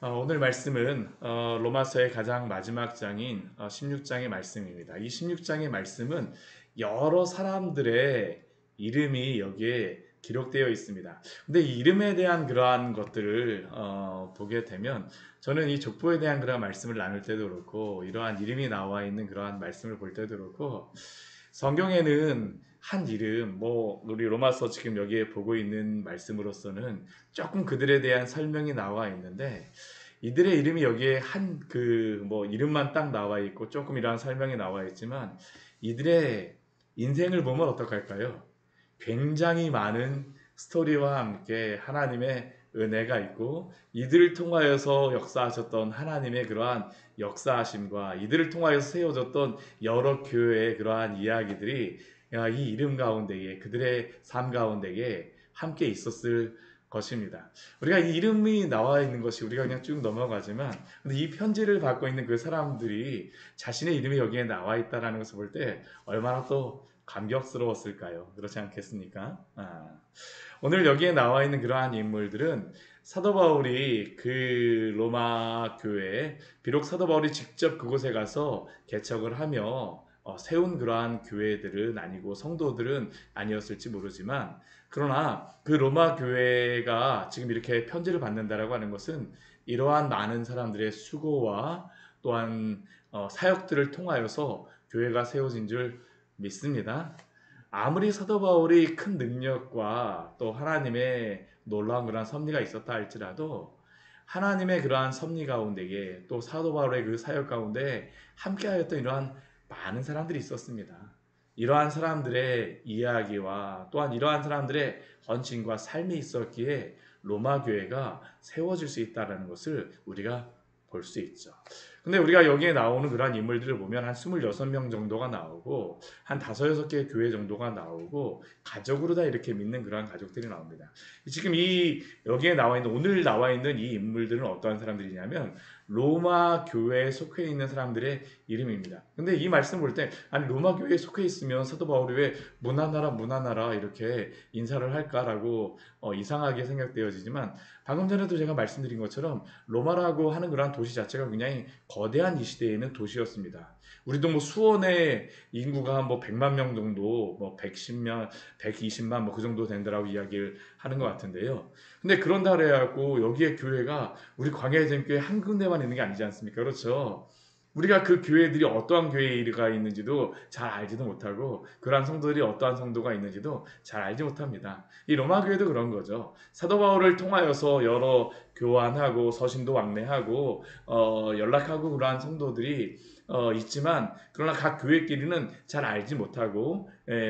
오늘 말씀은 로마서의 가장 마지막 장인 16장의 말씀입니다. 이 16장의 말씀은 여러 사람들의 이름이 여기에 기록되어 있습니다. 근데 이 이름에 대한 그러한 것들을 보게 되면 저는 이 족보에 대한 그러한 말씀을 나눌 때도 그렇고 이러한 이름이 나와 있는 그러한 말씀을 볼 때도 그렇고 성경에는 한 이름, 우리 로마서 지금 여기에 보고 있는 말씀으로서는 조금 그들에 대한 설명이 나와 있는데 이들의 이름이 여기에 이름만 딱 나와 있고 조금 이러한 설명이 나와 있지만 이들의 인생을 보면 어떡할까요? 굉장히 많은 스토리와 함께 하나님의 은혜가 있고 이들을 통하여서 역사하셨던 하나님의 그러한 역사하심과 이들을 통하여서 세워졌던 여러 교회의 그러한 이야기들이 이 이름 가운데에 그들의 삶 가운데에 함께 있었을 것입니다. 우리가 이 이름이 나와 있는 것이 우리가 그냥 쭉 넘어가지만 근데 이 편지를 받고 있는 그 사람들이 자신의 이름이 여기에 나와 있다는 것을 볼 때 얼마나 또 감격스러웠을까요? 그렇지 않겠습니까? 오늘 여기에 나와 있는 그러한 인물들은 사도 바울이 그 로마 교회에 비록 사도 바울이 직접 그곳에 가서 개척을 하며 세운 그러한 교회들은 아니고 성도들은 아니었을지 모르지만 그러나 그 로마 교회가 지금 이렇게 편지를 받는다라고 하는 것은 이러한 많은 사람들의 수고와 또한 사역들을 통하여서 교회가 세워진 줄 믿습니다. 아무리 사도 바울이 큰 능력과 또 하나님의 놀라운 그러한 섭리가 있었다 할지라도 하나님의 그러한 섭리 가운데에 또 사도 바울의 그 사역 가운데 함께하였던 이러한 많은 사람들이 있었습니다. 이러한 사람들의 이야기와 또한 이러한 사람들의 헌신과 삶이 있었기에 로마 교회가 세워질 수 있다는 것을 우리가 볼 수 있죠. 근데 우리가 여기에 나오는 그러한 인물들을 보면 한 26명 정도가 나오고 한 5-6개 교회 정도가 나오고 가족으로 다 이렇게 믿는 그러한 가족들이 나옵니다. 지금 여기에 나와 있는 오늘 나와 있는 이 인물들은 어떠한 사람들이냐면 로마 교회에 속해 있는 사람들의 이름입니다. 근데 이 말씀 볼 때 아니 로마 교회에 속해 있으면 사도 바울이 왜 문하나라 이렇게 인사를 할까라고 이상하게 생각되어지지만 방금 전에도 제가 말씀드린 것처럼 로마라고 하는 그러한 도시 자체가 굉장히 거대한 이 시대에는 도시였습니다. 우리도 수원의 인구가 100만 명 정도, 110명, 120만 그 정도 된다라고 이야기를 하는 것 같은데요. 근데 그런다 그래갖고 여기에 교회가 우리 광야제일교회 한 군데만 있는 게 아니지 않습니까? 그렇죠. 우리가 그 교회들이 어떠한 교회가 있는지도 잘 알지도 못하고 그러한 성도들이 어떠한 성도가 있는지도 잘 알지 못합니다. 이 로마 교회도 그런 거죠. 사도 바울을 통하여서 여러 교환하고 서신도 왕래하고 연락하고 그러한 성도들이 있지만 그러나 각 교회끼리는 잘 알지 못하고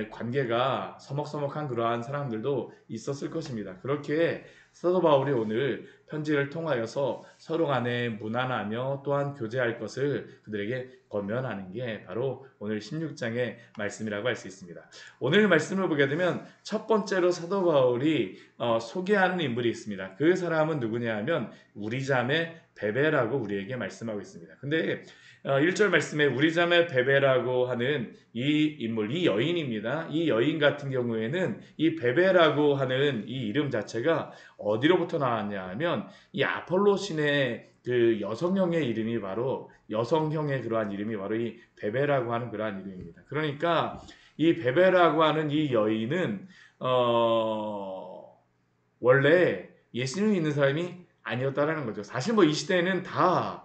관계가 서먹서먹한 그러한 사람들도 있었을 것입니다. 그렇게 사도 바울이 오늘 편지를 통하여서 서로 간에 무난하며 또한 교제할 것을 그들에게 권면하는 게 바로 오늘 16장의 말씀이라고 할 수 있습니다. 오늘 말씀을 보게 되면 첫 번째로 사도 바울이 소개하는 인물이 있습니다. 그 사람은 누구냐 하면 우리 자매 베베라고 우리에게 말씀하고 있습니다. 근데 1절 말씀에 우리 자매 베베라고 하는 이 인물, 이 여인입니다. 이 여인 같은 경우에는 이 베베라고 하는 이 이름 자체가 어디로부터 나왔냐 하면 이 아폴로 신의 그 여성형의 이름이 바로 여성형의 그러한 이름이 바로 이 베베라고 하는 그러한 이름입니다. 그러니까 이 베베라고 하는 이 여인은 원래 예수님이 있는 사람이 아니었다라는 거죠. 사실 이 시대에는 다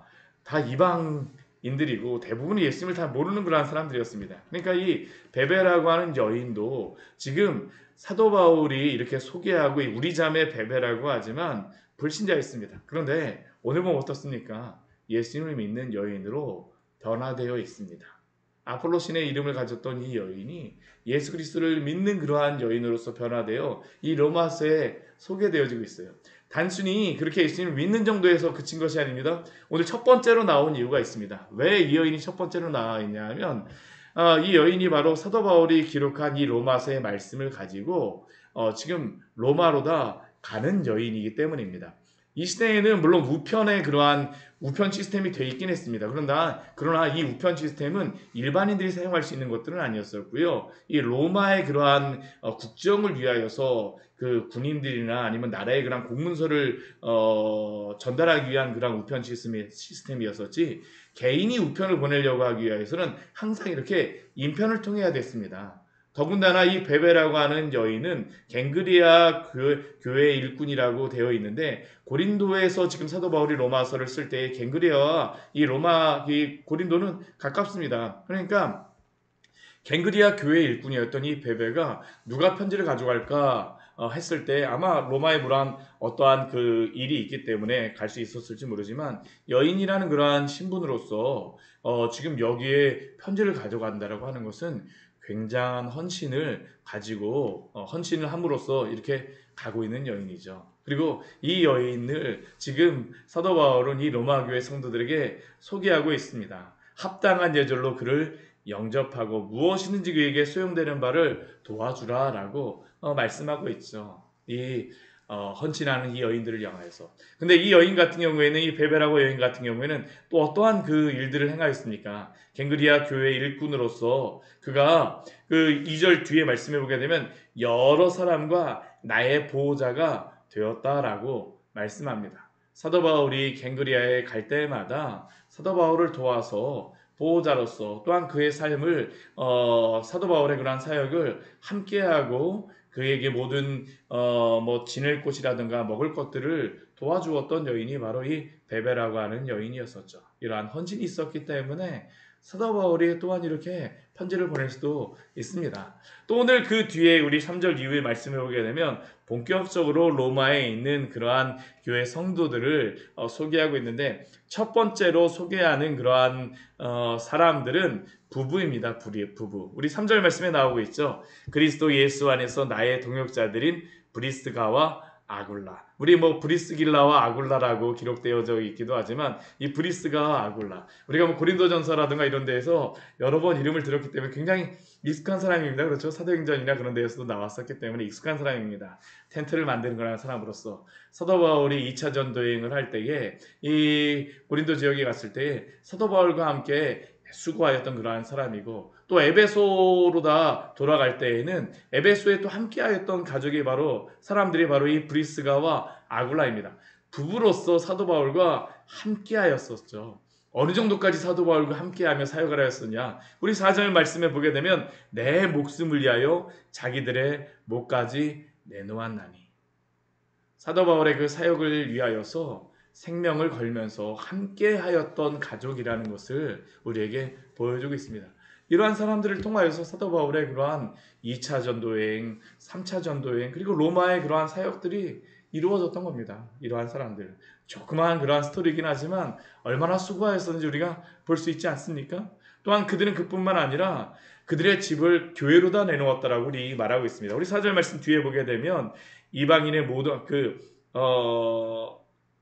이방인들이고 대부분이 예수님을 다 모르는 그러한 사람들이었습니다. 그러니까 이 베베라고 하는 여인도 지금 사도 바울이 이렇게 소개하고 우리 자매 베베라고 하지만 불신자였습니다. 그런데 오늘 보면 어떻습니까? 예수님을 믿는 여인으로 변화되어 있습니다. 아폴로 신의 이름을 가졌던 이 여인이 예수 그리스도를 믿는 그러한 여인으로서 변화되어 이 로마서에 소개되어지고 있어요. 단순히 그렇게 예수님을 믿는 정도에서 그친 것이 아닙니다. 오늘 첫 번째로 나온 이유가 있습니다. 왜 이 여인이 첫 번째로 나와 있냐 하면 이 여인이 바로 사도 바울이 기록한 이 로마서의 말씀을 가지고 지금 로마로 다 가는 여인이기 때문입니다. 이 시대에는 물론 우편의 그러한 우편 시스템이 돼 있긴 했습니다. 그러나 이 우편 시스템은 일반인들이 사용할 수 있는 것들은 아니었었고요. 이 로마의 그러한 국정을 위하여서 그 군인들이나 아니면 나라의 그런 공문서를 전달하기 위한 그런 우편 시스템이었었지, 개인이 우편을 보내려고 하기 위해서는 항상 이렇게 인편을 통해야 됐습니다. 더군다나 이 베베라고 하는 여인은 갱그리아 교회 일꾼이라고 되어 있는데, 고린도에서 지금 사도 바울이 로마서를 쓸 때 갱그리아와 이 고린도는 가깝습니다. 그러니까 갱그리아 교회 일꾼이었던 이 베베가 누가 편지를 가져갈까 했을 때, 아마 로마에 물한 어떠한 그 일이 있기 때문에 갈 수 있었을지 모르지만, 여인이라는 그러한 신분으로서 지금 여기에 편지를 가져간다라고 하는 것은 굉장한 헌신을 가지고 헌신을 함으로써 이렇게 가고 있는 여인이죠. 그리고 이 여인을 지금 사도 바울은 이 로마 교회 성도들에게 소개하고 있습니다. 합당한 예절로 그를 영접하고 무엇이든지 그에게 소용되는 바를 도와주라라고 말씀하고 있죠. 이 헌신하는 이 여인들을 향하여서. 근데 이 여인 같은 경우에는, 이 베베라고 여인 같은 경우에는 또 어떠한 그 일들을 행하였습니까? 갱그리아 교회 일꾼으로서 그가 그 2절 뒤에 말씀해 보게 되면 여러 사람과 나의 보호자가 되었다라고 말씀합니다. 사도 바울이 갱그리아에 갈 때마다 사도 바울을 도와서 보호자로서, 또한 그의 삶을 사도 바울의 그러한 사역을 함께하고 그에게 모든 뭐 지낼 곳이라든가 먹을 것들을 도와주었던 여인이 바로 이 베베라고 하는 여인이었었죠. 이러한 헌신이 있었기 때문에 사도 바울이 또한 이렇게 편지를 보낼 수도 있습니다. 또 오늘 그 뒤에 우리 3절 이후에 말씀해 보게 되면 본격적으로 로마에 있는 그러한 교회 성도들을 소개하고 있는데, 첫 번째로 소개하는 그러한 사람들은 부부입니다. 부부. 우리 3절 말씀에 나오고 있죠. 그리스도 예수 안에서 나의 동역자들인 브리스가와 아굴라. 우리 뭐 브리스길라와 아굴라라고 기록되어져 있기도 하지만, 이 브리스가와 아굴라, 우리가 뭐 고린도전서라든가 이런 데에서 여러 번 이름을 들었기 때문에 굉장히 익숙한 사람입니다. 그렇죠? 사도행전이나 그런 데에서도 나왔었기 때문에 익숙한 사람입니다. 텐트를 만드는 그런 사람으로서 사도 바울이 2차 전도여행을 할 때에 이 고린도 지역에 갔을 때에 사도 바울과 함께 수고하였던 그러한 사람이고, 또 에베소로 다 돌아갈 때에는 에베소에 또 함께하였던 가족이 바로 사람들이 바로 이 브리스가와 아굴라입니다. 부부로서 사도 바울과 함께하였었죠. 어느 정도까지 사도 바울과 함께하며 사역을 하였느냐? 우리 4절 말씀에 보게 되면 내 목숨을 위하여 자기들의 목까지 내놓았나니. 사도 바울의 그 사역을 위하여서 생명을 걸면서 함께하였던 가족이라는 것을 우리에게 보여주고 있습니다. 이러한 사람들을 통하여서 사도 바울의 그러한 2차 전도여행, 3차 전도여행, 그리고 로마의 그러한 사역들이 이루어졌던 겁니다. 이러한 사람들. 조그마한 그러한 스토리이긴 하지만 얼마나 수고하였었는지 우리가 볼 수 있지 않습니까? 또한 그들은 그뿐만 아니라 그들의 집을 교회로 다 내놓았다라고 우리 말하고 있습니다. 우리 4절 말씀 뒤에 보게 되면 이방인의 모든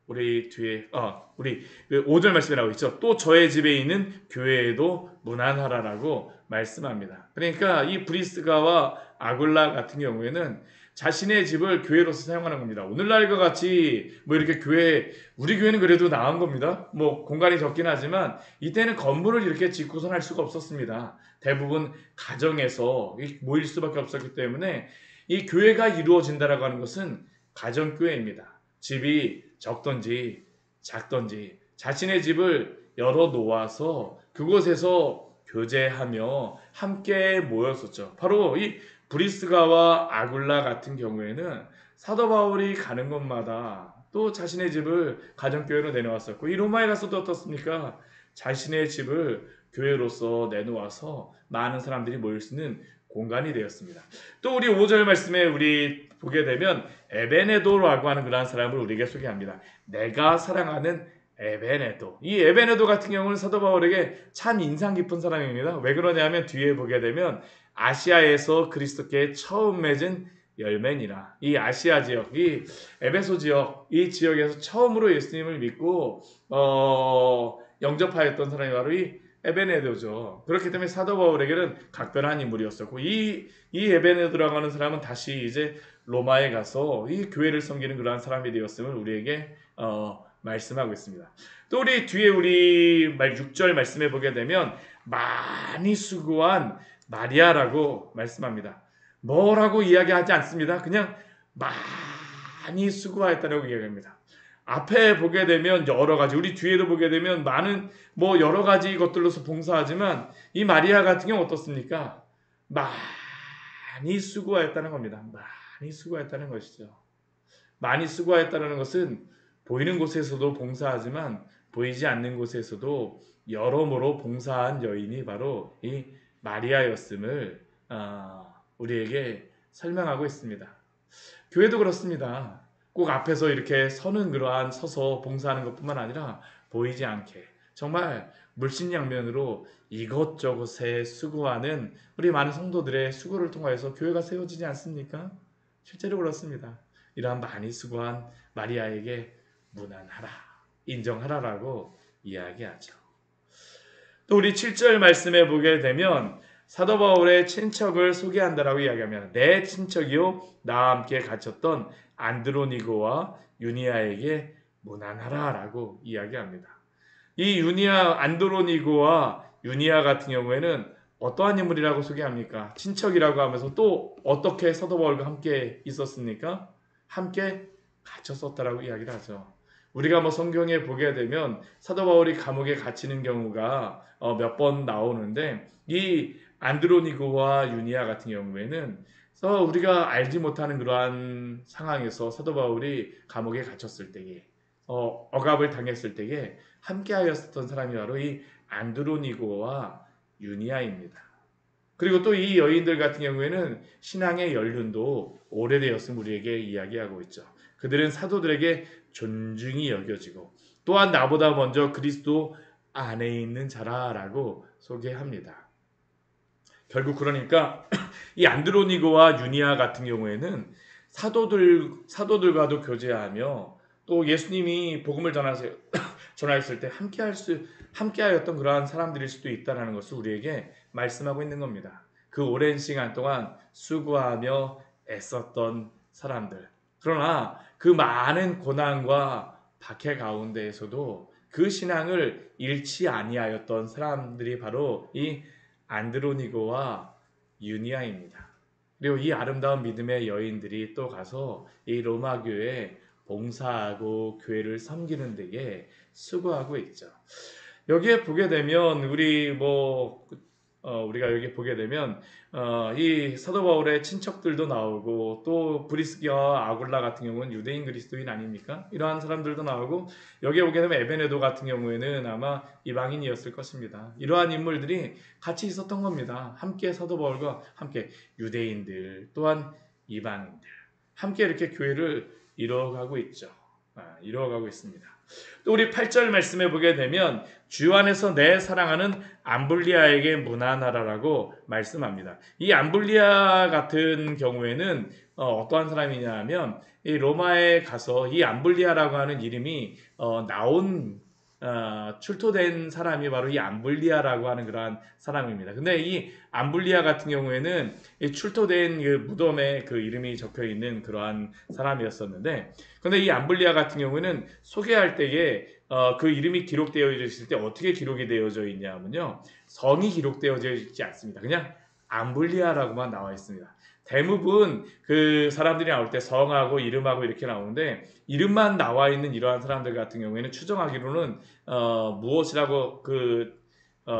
우리 뒤에 우리 5절 말씀에 나오고 있죠. 또 저의 집에 있는 교회에도 문안하라라고 말씀합니다. 그러니까 이 브리스가와 아굴라 같은 경우에는 자신의 집을 교회로서 사용하는 겁니다. 오늘날과 같이 뭐 이렇게 우리 교회는 그래도 나은 겁니다. 뭐 공간이 적긴 하지만 이때는 건물을 이렇게 짓고선 할 수가 없었습니다. 대부분 가정에서 모일 수밖에 없었기 때문에 이 교회가 이루어진다라고 하는 것은 가정교회입니다. 집이 적던지 작던지 자신의 집을 열어 놓아서 그곳에서 교제하며 함께 모였었죠. 바로 이 브리스가와 아굴라 같은 경우에는 사도 바울이 가는 곳마다 또 자신의 집을 가정교회로 내놓았었고, 이 로마에 가서도 어떻습니까? 자신의 집을 교회로서 내놓아서 많은 사람들이 모일 수 있는 공간이 되었습니다. 또 우리 5절 말씀에 우리 보게 되면 에베네도라고 하는 그러한 사람을 우리에게 소개합니다. 내가 사랑하는 에베네도. 이 에베네도 같은 경우는 사도 바울에게 참 인상 깊은 사람입니다. 왜 그러냐면 뒤에 보게 되면 아시아에서 그리스도께 처음 맺은 열매니라. 이 아시아 지역, 이 에베소 지역, 이 지역에서 처음으로 예수님을 믿고 영접하였던 사람이 바로 이 에베네도죠. 그렇기 때문에 사도 바울에게는 각별한 인물이었었고, 이 에베네도라고 하는 사람은 다시 이제 로마에 가서 이 교회를 섬기는 그러한 사람이 되었음을 우리에게 말씀하고 있습니다. 또 우리 뒤에 우리 6절 말씀해 보게 되면 많이 수고한 마리아라고 말씀합니다. 뭐라고 이야기하지 않습니다. 그냥 많이 수고하였다라고 이야기합니다. 앞에 보게 되면 여러 가지, 우리 뒤에도 보게 되면 많은 뭐 여러 가지 것들로서 봉사하지만 이 마리아 같은 경우 어떻습니까? 많이 수고하였다는 겁니다. 많이 수고하였다는 것이죠. 많이 수고하였다는 것은 보이는 곳에서도 봉사하지만 보이지 않는 곳에서도 여러모로 봉사한 여인이 바로 이 마리아였음을 우리에게 설명하고 있습니다. 교회도 그렇습니다. 꼭 앞에서 이렇게 서서 봉사하는 것뿐만 아니라 보이지 않게 정말 물심양면으로 이것저것에 수고하는 우리 많은 성도들의 수고를 통하여서 교회가 세워지지 않습니까? 실제로 그렇습니다. 이러한 많이 수고한 마리아에게 문안하라, 인정하라라고 이야기하죠. 또 우리 7절 말씀에 보게 되면 사도 바울의 친척을 소개한다라고 이야기하면 내 친척이요 나와 함께 갇혔던 안드로니고와 유니아에게 문안하라라고 이야기합니다. 이 안드로니고와 유니아 같은 경우에는 어떠한 인물이라고 소개합니까? 친척이라고 하면서 또 어떻게 사도 바울과 함께 있었습니까? 함께 갇혔었다라고 이야기를 하죠. 우리가 뭐 성경에 보게 되면 사도 바울이 감옥에 갇히는 경우가 몇 번 나오는데 이 안드로니고와 유니아 같은 경우에는 우리가 알지 못하는 그러한 상황에서 사도 바울이 감옥에 갇혔을 때에 억압을 당했을 때에 함께하였던 사람이 바로 이 안드로니고와 유니아입니다. 그리고 또 이 여인들 같은 경우에는 신앙의 연륜도 오래되었음 우리에게 이야기하고 있죠. 그들은 사도들에게 존중이 여겨지고 또한 나보다 먼저 그리스도 안에 있는 자라라고 소개합니다. 결국 그러니까 이 안드로니고와 유니아 같은 경우에는 사도들과도 교제하며 또 예수님이 복음을 전하였을 때 함께하였던 그러한 사람들일 수도 있다는 것을 우리에게 말씀하고 있는 겁니다. 그 오랜 시간 동안 수고하며 애썼던 사람들. 그러나 그 많은 고난과 박해 가운데에서도 그 신앙을 잃지 아니하였던 사람들이 바로 이 안드로니고와 유니아입니다. 그리고 이 아름다운 믿음의 여인들이 또 가서 이 로마 교회에 봉사하고 교회를 섬기는 데에 수고하고 있죠. 여기에 보게 되면 우리가 여기 보게 되면 이 사도 바울의 친척들도 나오고 또 브리스기와 아굴라 같은 경우는 유대인 그리스도인 아닙니까? 이러한 사람들도 나오고 여기에 보게 되면 에베네도 같은 경우에는 아마 이방인이었을 것입니다. 이러한 인물들이 같이 있었던 겁니다. 함께 사도 바울과 함께 유대인들 또한 이방인들 함께 이렇게 교회를 이뤄가고 있죠. 이뤄가고 있습니다. 또 우리 8절 말씀에 보게 되면 주 안에서 내 사랑하는 암블리아에게 문안하라라고 말씀합니다. 이 암블리아 같은 경우에는 어떠한 사람이냐 하면 이 로마에 가서 이 암블리아라고 하는 이름이 출토된 사람이 바로 이 암블리아라고 하는 그러한 사람입니다. 근데 이 암블리아 같은 경우에는 이 출토된 그 무덤에 그 이름이 적혀 있는 그러한 사람이었었는데, 근데 이 암블리아 같은 경우는 소개할 때에 그 이름이 기록되어 있을 때 어떻게 기록이 되어져 있냐면요, 성이 기록되어져 있지 않습니다. 그냥 암블리아라고만 나와 있습니다. 대부분 그 사람들이 나올 때 성하고 이름하고 이렇게 나오는데 이름만 나와 있는 이러한 사람들 같은 경우에는 추정하기로는 무엇이라고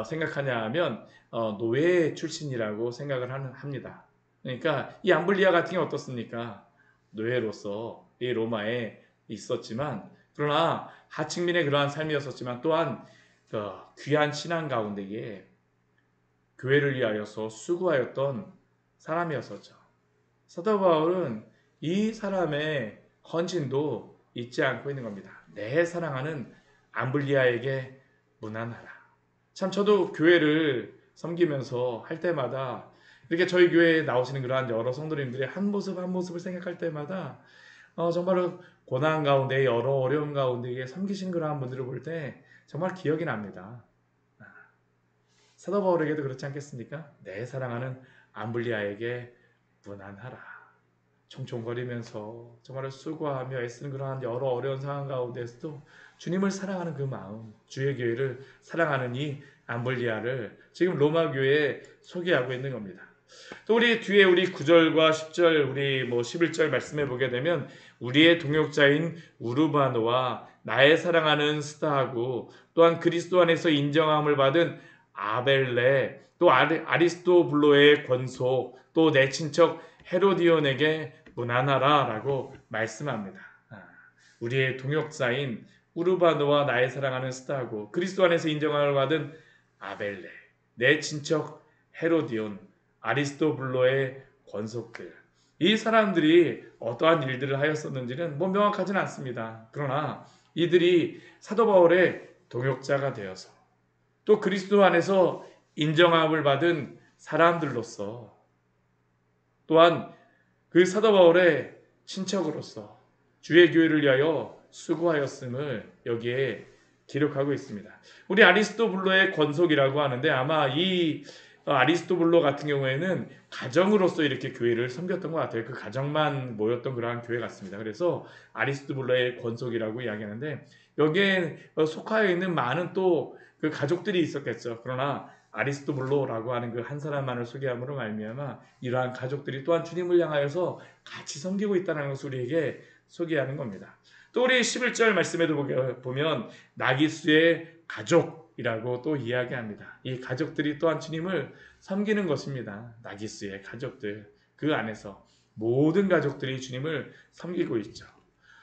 생각하냐 하면 노예 출신이라고 생각을 합니다. 그러니까 이 암블리아 같은 경우 어떻습니까? 노예로서 이 로마에 있었지만 그러나 하층민의 그러한 삶이었었지만 또한 귀한 신앙 가운데에 교회를 위하여서 수고하였던 사람이었었죠. 사도 바울은 이 사람의 헌신도 잊지 않고 있는 겁니다. 내 사랑하는 암블리아에게 문안하라. 참 저도 교회를 섬기면서 할 때마다 이렇게 저희 교회에 나오시는 그러한 여러 성도님들의 한 모습 한 모습을 생각할 때마다 정말로 고난 가운데 여러 어려움 가운데 섬기신 그러한 분들을 볼 때 정말 기억이 납니다. 사도 바울에게도 그렇지 않겠습니까? 내 사랑하는 암블리아에게 문안하라. 총총거리면서 정말 수고하며 애쓰는 그러한 여러 어려운 상황 가운데서도 주님을 사랑하는 그 마음, 주의 교회를 사랑하는 이 암블리아를 지금 로마 교회에 소개하고 있는 겁니다. 또 우리 뒤에 우리 9절과 10절 우리 11절 말씀해 보게 되면 우리의 동역자인 우르바노와 나의 사랑하는 스타하고 또한 그리스도 안에서 인정함을 받은 아벨레 또 아리스토블로의 권속 또 내 친척 헤로디온에게 문안하라 라고 말씀합니다. 우리의 동역자인 우르바노와 나의 사랑하는 스타하고 그리스도 안에서 인정함을 받은 아벨레 내 친척 헤로디온 아리스토블로의 권속들 이 사람들이 어떠한 일들을 하였었는지는 명확하지는 않습니다. 그러나 이들이 사도 바울의 동역자가 되어서 또 그리스도 안에서 인정함을 받은 사람들로서 또한 그 사도 바울의 친척으로서 주의 교회를 위하여 수고하였음을 여기에 기록하고 있습니다. 우리 아리스토블로의 권속이라고 하는데 아마 이 아리스토블로 같은 경우에는 가정으로서 이렇게 교회를 섬겼던 것 같아요. 그 가정만 모였던 그러한 교회 같습니다. 그래서 아리스토블로의 권속이라고 이야기하는데 여기에 속하여 있는 많은 또 그 가족들이 있었겠죠. 그러나 아리스토블로라고 하는 그 한 사람만을 소개함으로 말미암아 이러한 가족들이 또한 주님을 향하여서 같이 섬기고 있다는 것을 우리에게 소개하는 겁니다. 또 우리 11절 말씀에도 보면 나기수의 가족이라고 또 이야기합니다. 이 가족들이 또한 주님을 섬기는 것입니다. 나기수의 가족들 그 안에서 모든 가족들이 주님을 섬기고 있죠.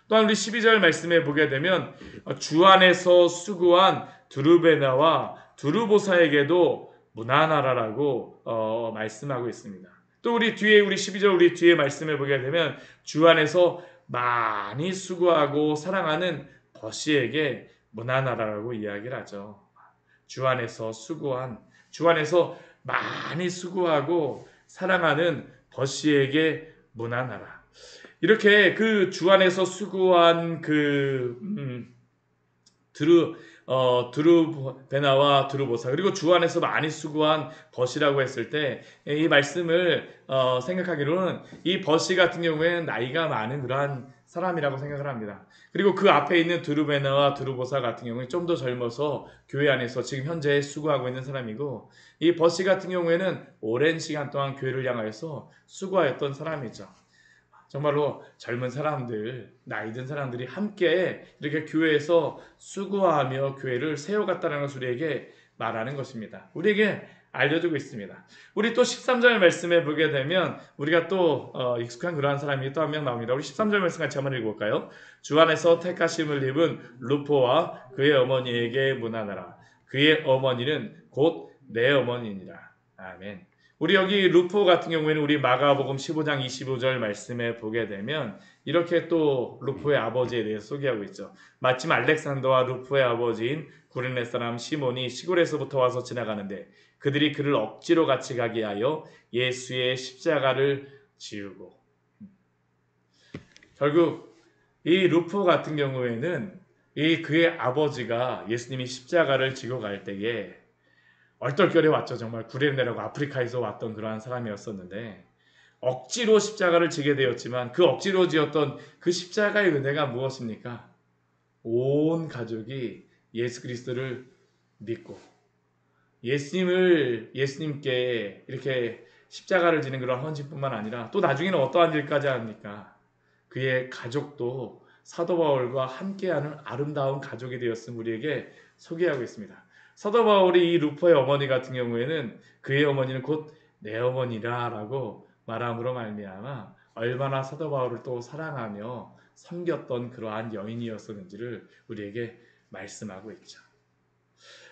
또한 우리 12절 말씀에 보게 되면 주 안에서 수고한 두루베나와 두루보사에게도 문안하라라고 말씀하고 있습니다. 또 우리 뒤에 우리 12절 우리 뒤에 말씀해 보게 되면 주 안에서 많이 수고하고 사랑하는 버시에게 문안하라라고 이야기를 하죠. 주 안에서 주 안에서 많이 수고하고 사랑하는 버시에게 문안하라. 이렇게 그 주 안에서 수고한 드루베나와 드루보사 그리고 주 안에서 많이 수고한 버시라고 했을 때 이 말씀을 생각하기로는 이 버시 같은 경우에는 나이가 많은 그러한 사람이라고 생각을 합니다. 그리고 그 앞에 있는 드루베나와 드루보사 같은 경우는 좀 더 젊어서 교회 안에서 지금 현재 수고하고 있는 사람이고 이 버시 같은 경우에는 오랜 시간 동안 교회를 향하여서 수고하였던 사람이죠. 정말로 젊은 사람들, 나이 든 사람들이 함께 이렇게 교회에서 수고하며 교회를 세워갔다는 것을 우리에게 말하는 것입니다. 우리에게 알려주고 있습니다. 우리 또 13절 말씀에 보게 되면 우리가 또 익숙한 그러한 사람이 또 한 명 나옵니다. 우리 13절 말씀 같이 한번 읽어볼까요? 주 안에서 택하심을 입은 루포와 그의 어머니에게 문안하라. 그의 어머니는 곧 내 어머니니라. 아멘. 우리 여기 루포 같은 경우에는 우리 마가복음 15장 25절 말씀에 보게 되면 이렇게 또 루포의 아버지에 대해서 소개하고 있죠. 마침 알렉산더와 루포의 아버지인 구레네 사람 시몬이 시골에서부터 와서 지나가는데 그들이 그를 억지로 같이 가게 하여 예수의 십자가를 지우고 결국 이 루포 같은 경우에는 이 그의 아버지가 예수님이 십자가를 지고 갈 때에 얼떨결에 왔죠. 정말 구레네라고 아프리카에서 왔던 그러한 사람이었었는데 억지로 십자가를 지게 되었지만 그 억지로 지었던 그 십자가의 은혜가 무엇입니까? 온 가족이 예수 그리스도를 믿고 예수님께 이렇게 십자가를 지는 그런 헌신뿐만 아니라 또 나중에는 어떠한 일까지 합니까? 그의 가족도 사도 바울과 함께하는 아름다운 가족이 되었음 우리에게 소개하고 있습니다. 사도 바울이 이 루포의 어머니 같은 경우에는 그의 어머니는 곧 내 어머니라 라고 말함으로 말미암아 얼마나 사도 바울을 또 사랑하며 섬겼던 그러한 여인이었었는지를 우리에게 말씀하고 있죠.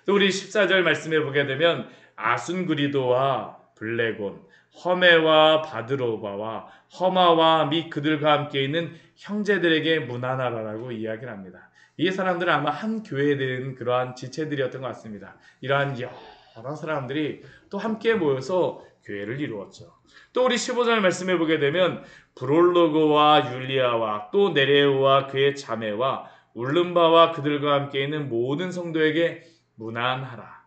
또 우리 14절 말씀해 보게 되면 아순그리도와 블레곤, 허메와 바드로바와 허마와 및 그들과 함께 있는 형제들에게 문안하라라고 이야기를 합니다. 이 사람들은 아마 한 교회에 대한 그러한 지체들이었던 것 같습니다. 이러한 여러 사람들이 또 함께 모여서 교회를 이루었죠. 또 우리 15절 말씀해 보게 되면 브롤로고와 율리아와 또 네레오와 그의 자매와 울름바와 그들과 함께 있는 모든 성도에게 문안하라.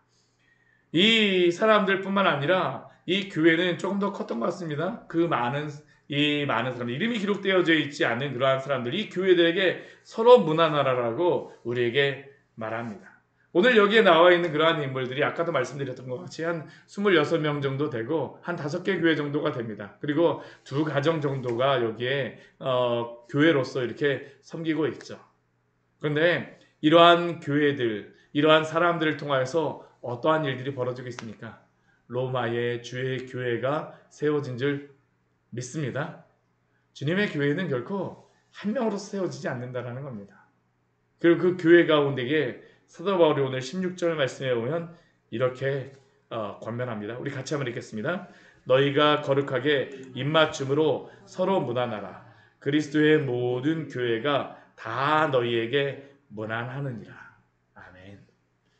이 사람들뿐만 아니라 이 교회는 조금 더 컸던 것 같습니다. 그 많은 이 많은 사람들, 이름이 기록되어져 있지 않은 그러한 사람들이 교회들에게 서로 문안하라라고 우리에게 말합니다. 오늘 여기에 나와 있는 그러한 인물들이 아까도 말씀드렸던 것 같이 한 26명 정도 되고 한 5개 교회 정도가 됩니다. 그리고 2가정 정도가 여기에 교회로서 이렇게 섬기고 있죠. 그런데 이러한 교회들, 이러한 사람들을 통하여서 어떠한 일들이 벌어지고 있습니까? 로마의 주의 교회가 세워진 줄 믿습니다. 주님의 교회는 결코 한 명으로서 세워지지 않는다는 겁니다. 그리고 그 교회 가운데에 사도 바울이 오늘 16절 말씀에 보면 이렇게 권면합니다. 우리 같이 한번 읽겠습니다. 너희가 거룩하게 입맞춤으로 서로 문안하라. 그리스도의 모든 교회가 다 너희에게 문안하느니라. 아멘.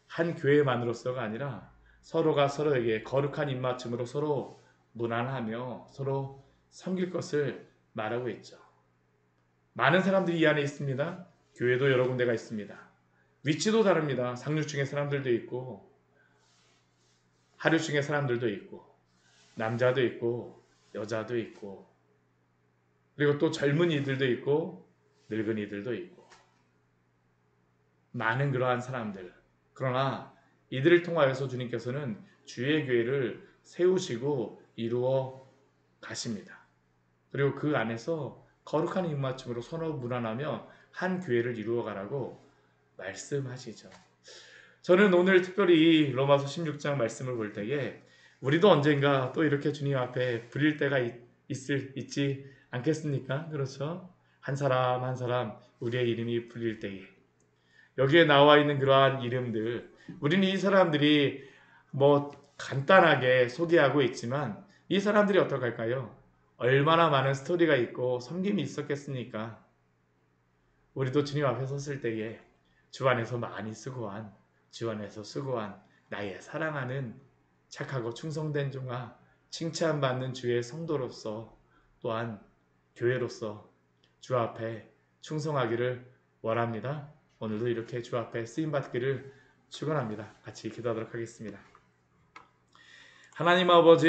한 교회만으로서가 아니라 서로가 서로에게 거룩한 입맞춤으로 서로 문안하며 서로 섬길 것을 말하고 있죠. 많은 사람들이 이 안에 있습니다. 교회도 여러 군데가 있습니다. 위치도 다릅니다. 상류층의 사람들도 있고 하류층의 사람들도 있고 남자도 있고 여자도 있고 그리고 또 젊은이들도 있고 늙은이들도 있고 많은 그러한 사람들. 그러나 이들을 통하여서 주님께서는 주의 교회를 세우시고 이루어 가십니다. 그리고 그 안에서 거룩한 입맞춤으로 서로 문안하며 한 교회를 이루어 가라고 말씀하시죠. 저는 오늘 특별히 로마서 16장 말씀을 볼 때에 우리도 언젠가 또 이렇게 주님 앞에 부릴 때가 있지 않겠습니까? 그렇죠? 한 사람 한 사람 우리의 이름이 불릴 때에 여기에 나와 있는 그러한 이름들, 우리는 이 사람들이 간단하게 소개하고 있지만 이 사람들이 어떡할까요? 얼마나 많은 스토리가 있고 섬김이 있었겠습니까? 우리도 주님 앞에 섰을 때에 주 안에서 많이 수고한, 주 안에서 수고한 나의 사랑하는 착하고 충성된 종아, 칭찬받는 주의 성도로서 또한 교회로서 주 앞에 충성하기를 원합니다. 오늘도 이렇게 주 앞에 쓰임받기를 축원합니다. 같이 기도하도록 하겠습니다. 하나님 아버지,